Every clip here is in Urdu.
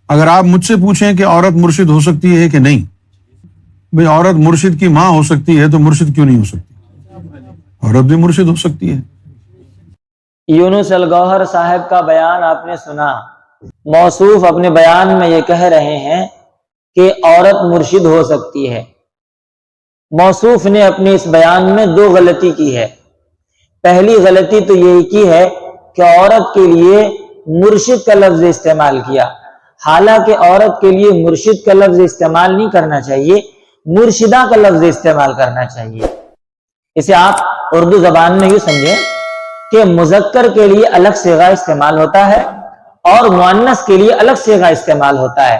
اگر آپ مجھ سے پوچھیں کہ عورت مرشد ہو سکتی ہے کہ نہیں، بھئی عورت مرشد کی ماں ہو سکتی ہے تو مرشد کیوں نہیں ہو سکتی؟ عورت بھی مرشد ہو سکتی ہے۔ یونس الگوہر صاحب کا بیان آپ نے سنا۔ موصوف اپنے بیان میں یہ کہہ رہے ہیں کہ عورت مرشد ہو سکتی ہے۔ موصوف نے اپنے اس بیان میں دو غلطی کی ہے۔ پہلی غلطی تو یہی کی ہے کہ عورت کے لیے مرشد کا لفظ استعمال کیا، حالانکہ عورت کے لیے مرشد کا لفظ استعمال نہیں کرنا چاہیے، مرشدہ کا لفظ استعمال کرنا چاہیے۔ اسے آپ اردو زبان میں یوں سمجھیں کہ مذکر کے لیے الگ صیغہ استعمال ہوتا ہے اور مؤنث کے لیے الگ صیغہ استعمال ہوتا ہے۔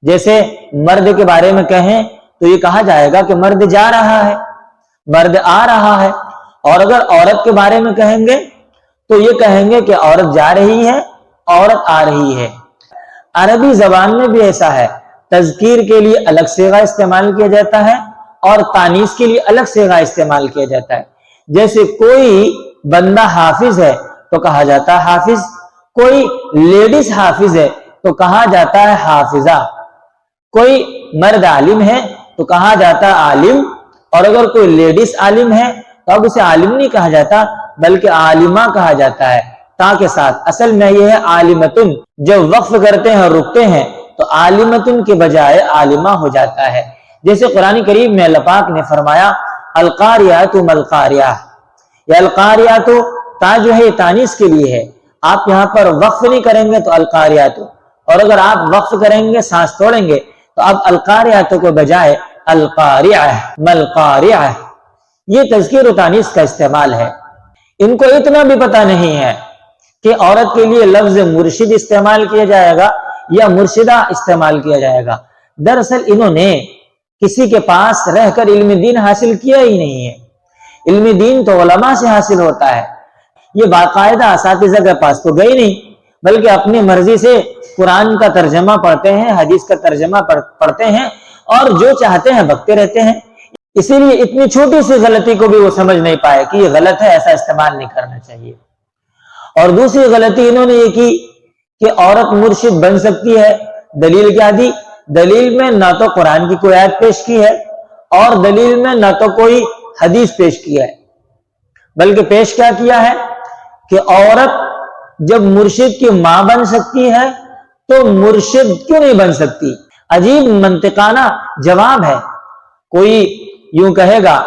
جیسے مرد کے بارے میں کہیں تو یہ کہا جائے گا کہ مرد جا رہا ہے، مرد آ رہا ہے، اور اگر عورت کے بارے میں کہیں گے تو یہ کہیں گے کہ عورت جا رہی ہے، عورت آ رہی ہے۔ عربی زبان میں بھی ایسا ہے، تذکیر کے لیے الگ صیغہ استعمال کیا جاتا ہے اور تانیث کے لیے الگ صیغہ استعمال کیا جاتا ہے۔ جیسے کوئی بندہ حافظ ہے تو کہا جاتا ہے حافظ، کوئی لیڈیز حافظ ہے تو کہا جاتا ہے حافظہ، کوئی مرد عالم ہے تو کہا جاتا ہے عالم، اور اگر کوئی لیڈیز عالم ہے تو اب اسے عالم نہیں کہا جاتا بلکہ عالمہ کہا جاتا ہے، تا کے ساتھ۔ اصل میں یہ ہے عالمتن، جب وقف کرتے ہیں اور رکتے ہیں تو عالمتن کے بجائے عالمہ ہو جاتا ہے۔ جیسے قرآن کریم میں اللہ پاک نے فرمایا القاریات ملقاریہ، یا القاریات تا جو ہے تانیث کے لیے ہے، آپ یہاں پر وقف نہیں کریں گے تو القاریات، اور اگر آپ وقف کریں گے سانس توڑیں گے تو اب القاریات کو بجائے القاریہ ملقاریہ، یہ تذکیر و تانیث کا استعمال ہے۔ ان کو اتنا بھی پتہ نہیں ہے کہ عورت کے لیے لفظ مرشد استعمال کیا جائے گا یا مرشدہ استعمال کیا جائے گا۔ دراصل انہوں نے کسی کے پاس رہ کر علم دین حاصل کیا ہی نہیں ہے۔ علم دین تو علماء سے حاصل ہوتا ہے، یہ باقاعدہ اساتذہ کے پاس تو گئے نہیں، بلکہ اپنی مرضی سے قرآن کا ترجمہ پڑھتے ہیں، حدیث کا ترجمہ پڑھتے ہیں اور جو چاہتے ہیں بکتے رہتے ہیں۔ اسی لیے اتنی چھوٹی سی غلطی کو بھی وہ سمجھ نہیں پائے کہ یہ غلط ہے، ایسا استعمال نہیں کرنا چاہیے۔ اور دوسری غلطی انہوں نے یہ کی کہ عورت مرشد بن سکتی ہے۔ دلیل کیا دی؟ دلیل میں نہ تو قرآن کی کوئی آیت پیش کی ہے اور دلیل میں نہ تو کوئی حدیث پیش کی ہے، بلکہ پیش کیا کیا ہے کہ عورت جب مرشد کی ماں بن سکتی ہے تو مرشد کیوں نہیں بن سکتی؟ عجیب منطقانہ جواب ہے۔ کوئی یوں کہے گا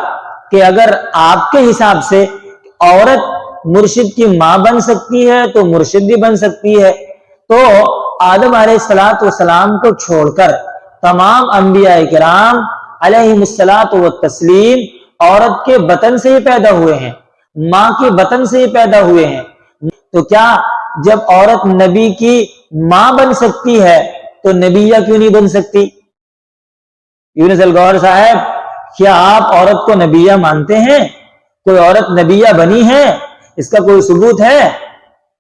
کہ اگر آپ کے حساب سے عورت مرشد کی ماں بن سکتی ہے تو مرشد بھی بن سکتی ہے، تو آدم علیہ السلام کو چھوڑ کر تمام انبیاء کرام علیہم الصلاۃ والتسلیم عورت کے بطن سے ہی پیدا ہوئے ہیں، ماں کے بطن سے ہی پیدا ہوئے ہیں، تو کیا جب عورت نبی کی ماں بن سکتی ہے تو نبیہ کیوں نہیں بن سکتی؟ یونس الگوہر صاحب، کیا آپ عورت کو نبیہ مانتے ہیں؟ کوئی عورت نبیہ بنی ہے؟ اس کا کوئی ثبوت ہے؟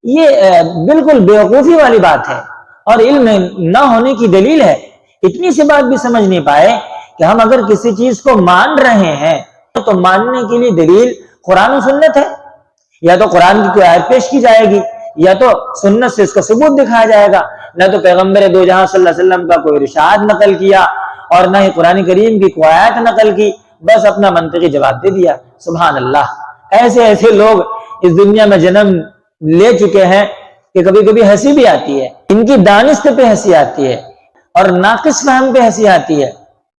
یہ بالکل بیوقوفی والی بات ہے اور علم نہ ہونے کی دلیل ہے۔ اتنی سی بات بھی سمجھ نہیں پائے کہ ہم اگر کسی چیز کو مان رہے ہیں تو ماننے کے لیے دلیل قرآن و سنت ہے، یا تو قرآن کی کوئی آیت پیش کی جائے گی یا تو سنت سے اس کا ثبوت دکھایا جائے گا، نہ تو پیغمبر دو جہاں صلی اللہ علیہ وسلم کا کوئی ارشاد نقل کیا اور نہ ہی قرآن کریم کی کوئی آیت نقل کی، بس اپنا منطقی جواب دے دیا۔ سبحان اللہ، ایسے ایسے لوگ اس دنیا میں جنم لے چکے ہیں کہ کبھی کبھی ہنسی بھی آتی ہے، ان کی دانست پہ ہنسی آتی ہے اور ناقص فہم پہ ہنسی آتی ہے۔